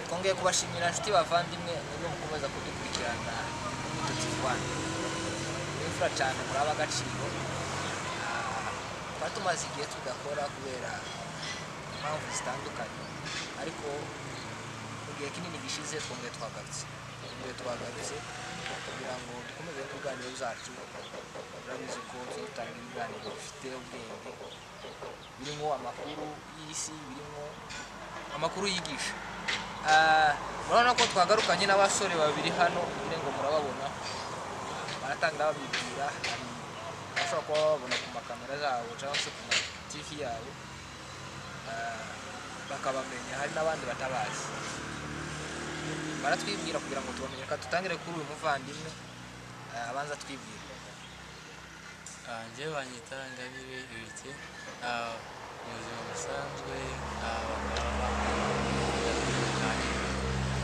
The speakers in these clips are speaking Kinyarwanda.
twongeye kubashimira inshuti bavandimwe nibo mukomeza kudukurikirana tutizwana imfura cyane muri abagaciro twatumaze igihe tudakora kubera impamvu zitandukanye ariko mu gihe kinini gishize twongeye twagarutse kugira ngo dukomeze ibiganiro byacu urabizi ko dutanga ibiganiro bifite ubwenge birimo amakuru y'isi birimo amakuru yigisha murabona ko twagarukanye n'abasore babiri hano ngo murababona baratangira babibwira bashobora kuba babona ku makamera zabo cyangwa se ku TV yabo bakabamenya hari n'abandi batabazi baratwibwira kugira ngo tubamenye ka tutangire kuri uyu muvandimwe abanza twibwira njye banyita Ngabire Ibiti mu buzima busanzwe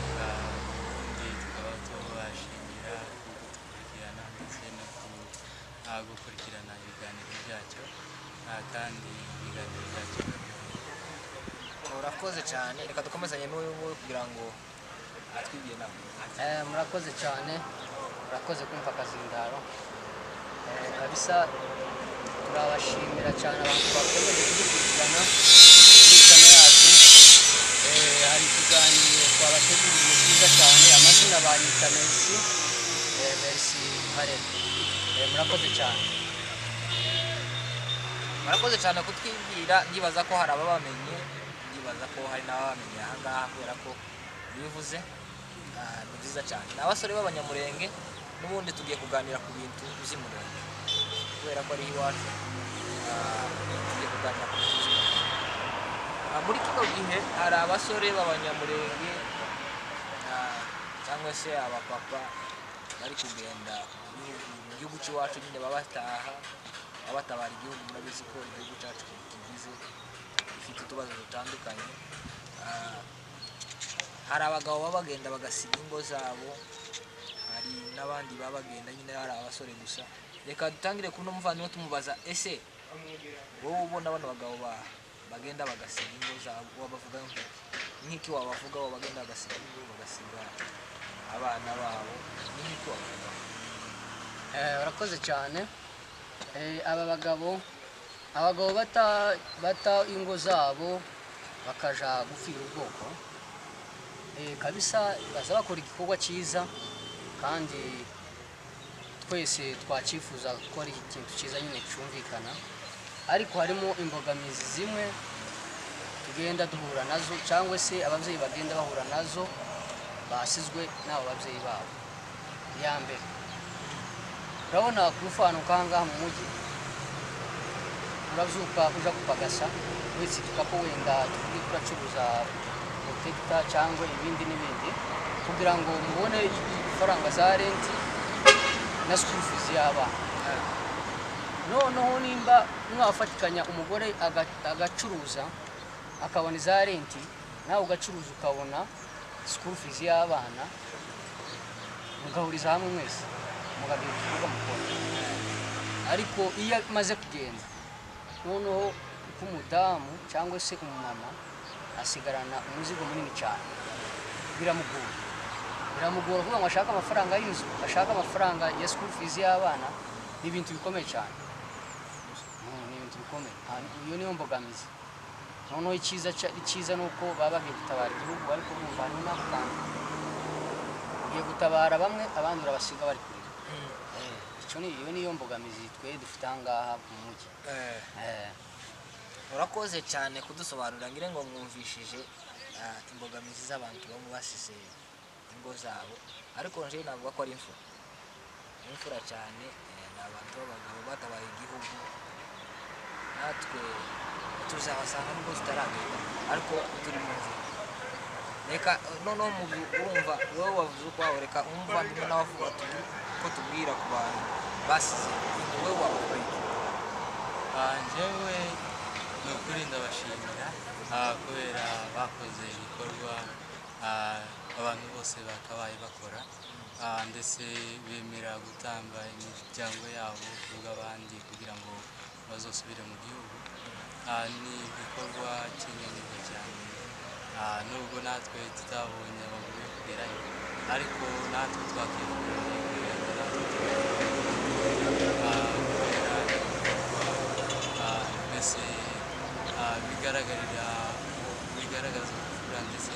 ubundi tukaba tubashimira kudukurikirana ndetse no gukurikirana ibiganiro byacyo kandi ibiganiro byacyo urakoze cyane reka dukomezanye n'uyu nguyu kugira ngo atwibwire nawe murakoze cyane murakoze kumva Kazindaro kabisa turabashimira cyane abantu bakomeje kudukurikirana kuri channel yacu hari ikiganiro twabateguriye cyiza cyane amazina banyita Merci Hare murakoze cyane kutwibwira ndibaza ko hari ababamenye ndibaza ko hari n'ababamenye aha ngaha kubera ko bivuze ni byiza cyane n'abasore b'abanyamurenge n'ubundi tugiye kuganira ku bintu by'umurenge kubera ko ari iwacu tugiye kuganira ku bintu by'umurenge muri kino gihe hari abasore b'abanyamurenge cyangwa se abapapa bari kugenda mu gihugu cy'iwacu nyine babataha batabara igihugu murabizi ko igihugu cyacu kigize gifite utubazo dutandukanye hari abagabo baba bagenda bagasiga ingo zabo hari n'abandi baba bagenda nyine hari abasore gusa reka dutangire kuno muvandimwe tumubaza ese wowe ubona bano bagabo bagenda bagasiga ingo zabo wabavuga nk'iki wabavuga bagenda bagasiga ingo bagasiga abana babo n'iki wabavuga urakoze cyane aba bagabo bata ingo zabo bakaja gufira ubwoko kabisa baza bakora igikorwa cyiza kandi twese twacifuza gukora ikintu cyiza nyine cyumvikana ariko harimo imbogamizi zimwe tugenda duhura nazo cyangwa se ababyeyi bagenda bahura nazo basizwe n'abo babyeyi babo ya mbere urabona kufanuka ngaha mu mujyi urabyuka uja gupagasa wese tukapo wenda turi kuracuruza protector cyangwa ibindi n'ibindi kugira ngo mubone ifaranga za rent na school fees y'abana noneho nimba mwafatikanya umugore agacuruza akabona za rent nawe ugacuruza ukabona school fees y'abana mugahuriza hamwe mwese mugagira igikorwa mukora ariko iyo maze kugenda noneho k'umudamu cyangwa se umumama asigarana umuzigo munini cyane biramugora kuko ngo ashaka amafaranga y'inzu ashaka amafaranga ya school fees y'abana ni ibintu bikomeye cyane iyo niyo mbogamizi noneho icyiza nuko baba bagiye gutabara igihugu ariko bumva ni nako kandi ugiye gutabara bamwe abandi urabasiga bari kurira iyo niyo mbogamizi twe dufite ahangaha mu mujyi urakoze cyane kudusobanurira ngire ngo mwumvishije imbogamizi z'abantu bamwe basize ingo zabo ariko nje navuga ko ari imfura cyane n'abantu b'abagabo batabaye igihugu natwe tuzabasanga nubwo zitaragenda ariko turi mu nzira reka noneho urumva wowe wavuze uko wawe reka umuvandimwe nawe avuga ko tubwira ku bantu basize wowe wavuga iki njyewe ni ukuri ndabashimira kubera bakoze ibikorwa abantu bose bakabaye bakora ndetse bemera gutanga imiryango yabo kubw'abandi kugira ngo bazosubire mu gihugu ni igikorwa cy'ingenzi cyane nubwo natwe tutabonye amaguru yo kugerayo ariko natwe twakwifuza kugenda natwe kubera ibikorwa mbese bigaragaza ubupfura ndetse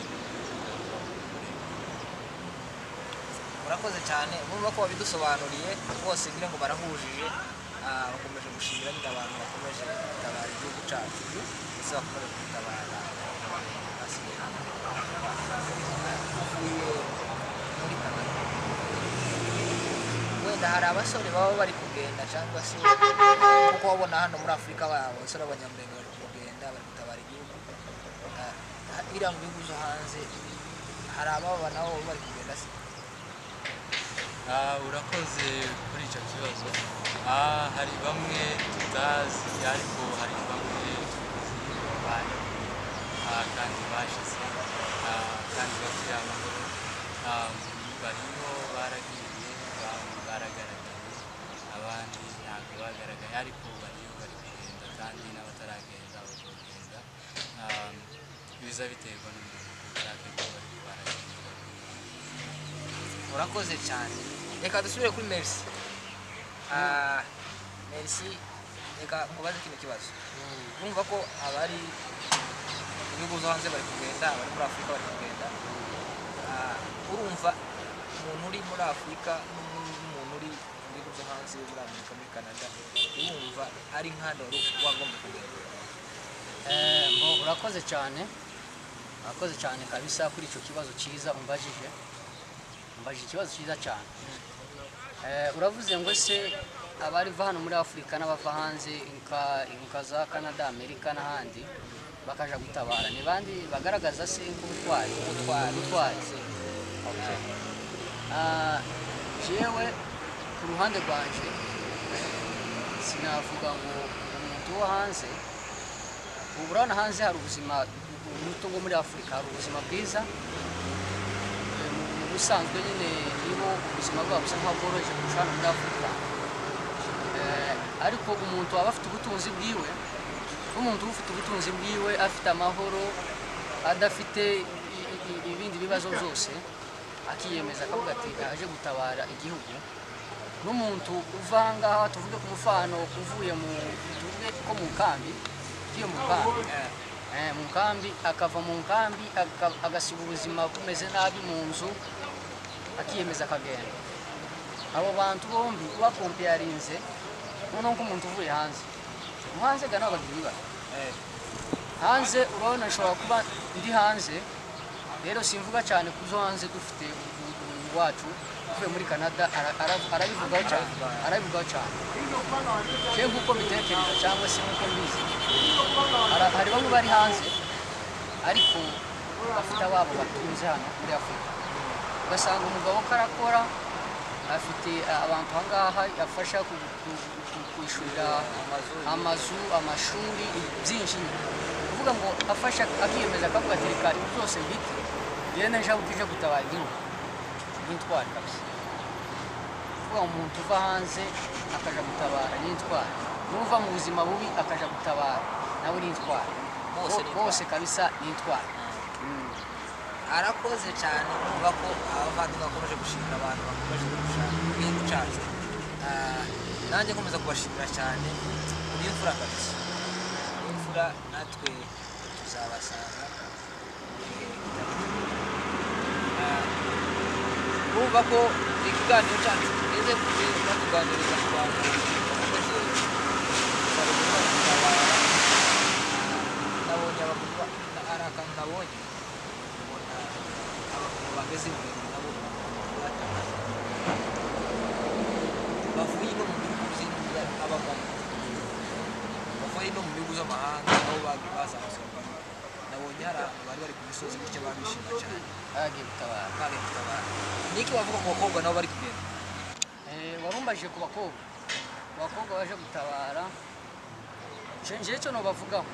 murakoze cyane murumva ko babidusobanuriye bose ngira ngo barahujije bakomeje gushimira nyine abantu bakomeje gutabara igihugu cyacu ndetse bakomeje gutabara uvuye muri Canada. Wenda hari abasore baba bari kugenda cyangwa se kuko wabona hano muri Afurika abasore b'abanyamurenge bari kugenda bari gutabara igihugu iriya mu bihugu byo hanze hari ababa nabo bari kugenda se. urakoze kuri icyo kibazo. Hari bamwe tutazi ariko hari bamwe tuzi kandi bashize kandi bafite amahoro barimo baragiye baragaragaye abandi ntabwo bagaragaye ariko bariyo bari kugenda kandi n'abataragenda bakagenda biza biterwa n'umuntu ushaka ko bari baragenda. Murakoze cyane reka dusubire kuri Merci. Merci reka mubaze kino kibazo urumva ko abari ibihugu byo hanze bari kugenda abari muri Afurika bari kugenda urumva umuntu uri muri Afurika n'umuntu uri mu bihugu byo hanze muri Amerika muri Canada urumva ari nk'ahandi wagomba kugenda. Urakoze cyane kabisa kuri icyo kibazo cyiza umbajije ikibazo cyiza cyane. Uravuze ngo se abari hano muri Afurika n'abava hanze inka za Canada Amerika n'ahandi bakaja gutabara ni bandi bagaragaza se ubutwari. Jewe ku ruhande rwanje sinavuga ngo umuntu wo hanze urabona hanze hari ubuzima bwo muri Afurika hari ubuzima bwiza ubusanzwe nyine nibo ubuzima bwabo busa nkaho bworoheje kurusha hano muri Afurika ariko umuntu aba afite ubutunzi bwiwe afite amahoro adafite ibindi bibazo byose akiyemeza akavuga ati aje gutabara igihugu. N'umuntu uva ngaha tuvuge ku mufano uvuye tuvuge ko mu nkambi akava mu nkambi agasiga ubuzima bumeze nabi mu nzu akiyemeza akagenda. Abo bantu bombi bakompeyarinze noneho nk'umuntu uvuye hanze ga nabo bagira ibibazo hanze. Urabona nshobora kuba ndi hanze rero simvuga cyane ku zo hanze dufite iwacu uvuye muri Canada arabivugaho cyane cyangwa nk'uko mbitekereza cyangwa se nk'uko mbizi hari bamwe bari hanze ariko bafite ababo batunze hano muri Afurika ugasanga umugabo ko arakora afite abantu ahangaha yafasha kwishyurira amazu amashuri byinshi kuvuga ngo afasha akiyemeza akavuga ati reka ibi byose mbite yene nje gutabara igihugu n'intwari kabisa. Kuvuga umuntu uva hanze akaja gutabara n'intwari n'uva mu buzima bubi akaja gutabara nawe n'intwari bose kabisa n'intwari. Arakoze cyane kumva ko abavandimwe bakomeje gushimira abantu bakomeje gushaka igihugu cyacu. Nanjye nkomeza kubashimira cyane muri imfura kabisa. Imfura natwe tuzabasanga urumva ko ikiganiro cyacu tugeze batuganiriza ku bantu bakomeje nabonye hari akantu nabonye bageze imbere nabo bavuye no mu bihugu by'inzira abagana bavuye no mu bihugu by'amahanga nabo bazamutse nabonye hari abantu bari ku misozi bityo babishima cyane bagiye gutabara. Niki bavuga ku bakobwa nabo bari kugenda warumbajije ku bakobwa baje gutabara nje cyo no bavugaho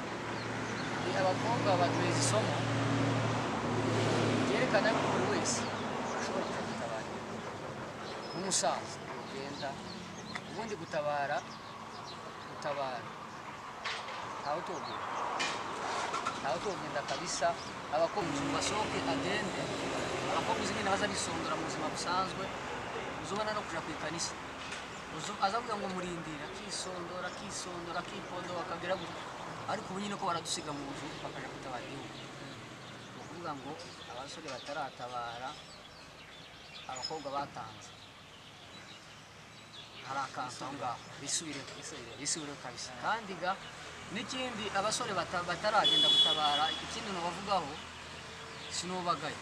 abakobwa baduheza isomo yerekana ko buri wese ashobora kuja gutabara nk'umusaza ugenda ubundi gutabara ntawe utogenda kabisa abakobwa basohoke agende, abakobwa uzi nyine baza bisondora mu buzima busanzwe, uzubona no kuja ku ikanisa azavuga ngo murindira akisondora akipondoka akagira gutya, ariko ubu nyine ko baradusiga mu nzu bakaja gutabara igihugu. Ni ukuvuga ngo abasore bataratabara abakobwa batanze, hari akantu aho ngaho bisubireho kabisa. Kandi ga n'ikindi abasore bataragenda gutabara, ikindi nobavugaho sinubagaye,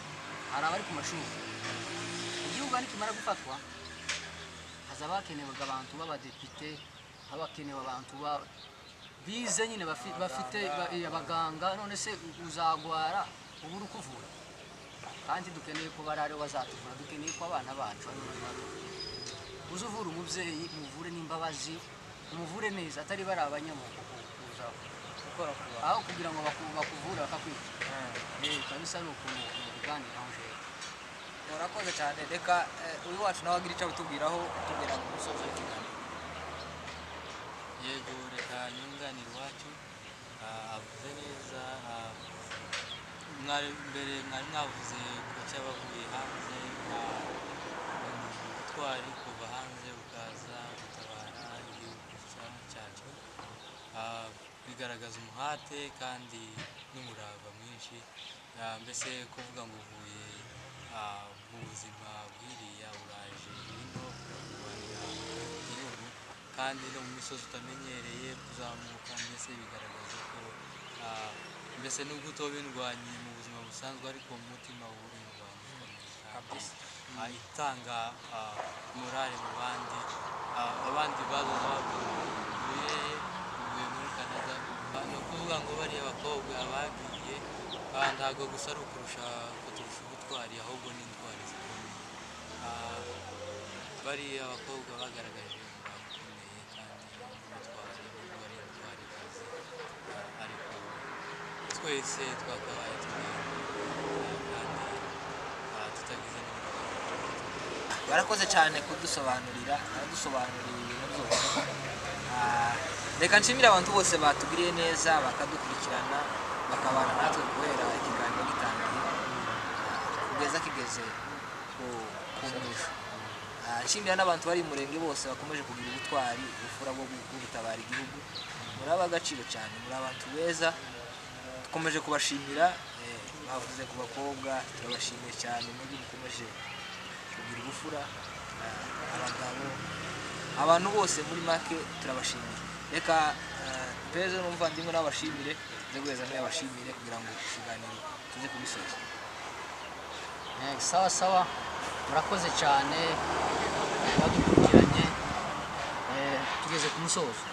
hari abari ku mashuri, igihugu nikimara gufatwa hazaba hakenewe abantu b'abadepite, habakenewe abantu bize nyine bafite abaganga. None se uzagwara ubura ukuvura, kandi dukeneye ko bari aribo bazatuvura, dukeneye ko abana bacu uza uvura umubyeyi muvure n'imbabazi, umuvure neza, atari bari abanyamuko kuza gukora aho kugira ngo bakuvure bakakwica. Kabisa ni ukuntu biganiraho jewe. Murakoze cyane. Reka uyu wacu nawe agira icyo abitubwiraho tugera ku musozo w'ikiganiro. Yego, reka nyunganire iwacu avuze neza. Mbere mwari mwavuze ku cy'abavuye hanze, ubutwari kuva hanze bukaza gutabara igihugu cyacu, bigaragaza umuhate kandi n'umurava mwinshi. Mbese kuvuga ngo uvuye mu buzima bwiriya uraje ino kurwanira igihugu, kandi no mu misozi utamenyereye kuzamuka, mbese bigaragaza ko mbese nubwo utoba indwanyi mu buzima busanzwe, ariko mu mutima uri indwanyi itanga morale mu bandi. Abandi baza bavuye muri Canada, ni ukuvuga ngo bariya bakobwa bagiye ntabwo gusa ari ukurusha ubutwari, ahubwo n'intwari zikomeye. Bariya bakobwa bagaragaje umurava ukomeye kandi n'ubutwari, nubwo ari intwarikazi, ariko twese twakabaye kandi tutagize n'umurava. Barakoze cyane kudusobanurira, baradusobanurira ibintu byose. Reka nshimire abantu bose batugiriye neza bakadukurikirana, bakabana natwe guhera ikiganiro gitangiye kugeza kigeze ku mwisho. Nshimira n'abantu bari mu murenge bose bakomeje kugira ubutwari, ubufura bwo gutabara igihugu. Muri ab'agaciro cyane, muri abantu beza, dukomeje kubashimira. Bavuze ku bakobwa, turabashimiye cyane, muri mukomeje kugira ubufura, abagabo, abantu bose muri make turabashimira. Reka Perezida n'umuvandimwe n'abashimire, Nzegweza nawe yabashimire kugira ngo ikiganiro tuze kubisoza. Sawa, murakoze cyane badukurikiranye, tugeze ku musozo,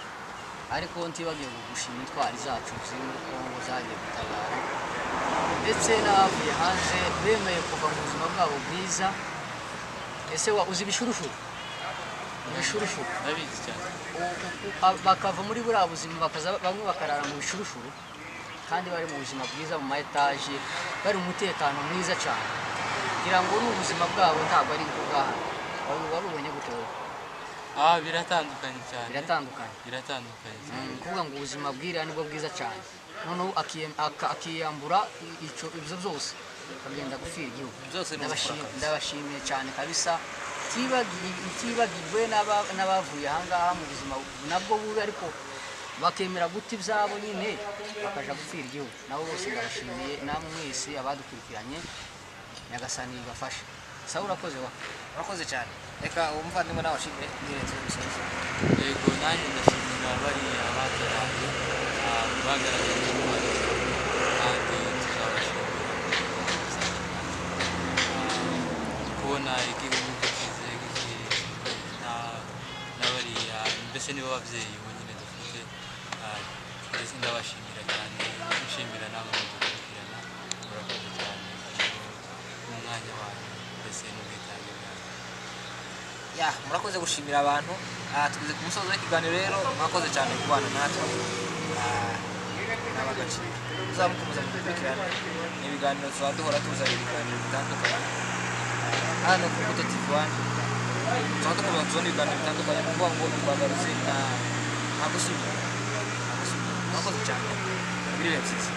ariko ntibagiye gushima intwari zacu ziri muri Kongo zagiye gutabara, ndetse n'abavuye hanze bemeye kuva mu buzima bwabo bwiza. Ese uzi ibishurushuru? Ndabizi cyane. Bakava muri buriya buzima bamwe bakarara mu bishurushuru, kandi bari mu buzima bwiza, mu ma etaje, bari mu mutekano mwiza cyane, kugira ngo n'ubuzima bwabo ntabwo ari ubw'aha. Wabubonye gute wowe? Biratandukanye cyane. Biratandukanye. Kuvuga ngo ubuzima bwiriya nibwo bwiza cyane, noneho akiyambura ibyo byose akagenda gupfira igihugu. Ndabashimiye cyane kabisa, tibagirwe n'abavuye ahangaha mu buzima nabwo bubi, ariko bakemera guta ibyabo nyine bakaja gupfira igihugu. Nabo bose ndabashimiye, namwe mwese abadukurikiranye, Nyagasani bafashe. Sawa, urakoze cyane. Reka uwo muvandimwe n'abashimire n'irenze umusozi. Yego, nanjye ndashimira bariya bataraye, bagaragaje intwari, kandi tuzabashimira kubona igihugu kize n'abariya, mbese nibo babyeyi bonyine dufite. Mbese ndabashimira cyane, nshimira namwe mudukurikirana. Murakoze cyane n'umwanya wanyu, mbese n'ubwitange bwanyu. Murakoze gushimira abantu. Tugeze ku musozo w'ikiganiro rero, mwakoze cyane kubana natwe, n'ab'agaciro. Muzamukomeza mudukurikirana, ni ibiganiro tuba duhora tuzana ibiganiro bitandukanye hano ku Mbuto TV1. Tuba dukomeza tuzana ibiganiro bitandukanye, kuvuga ngo twagarutse nta gusubira. Murakoze cyane, mugire ibihe byiza.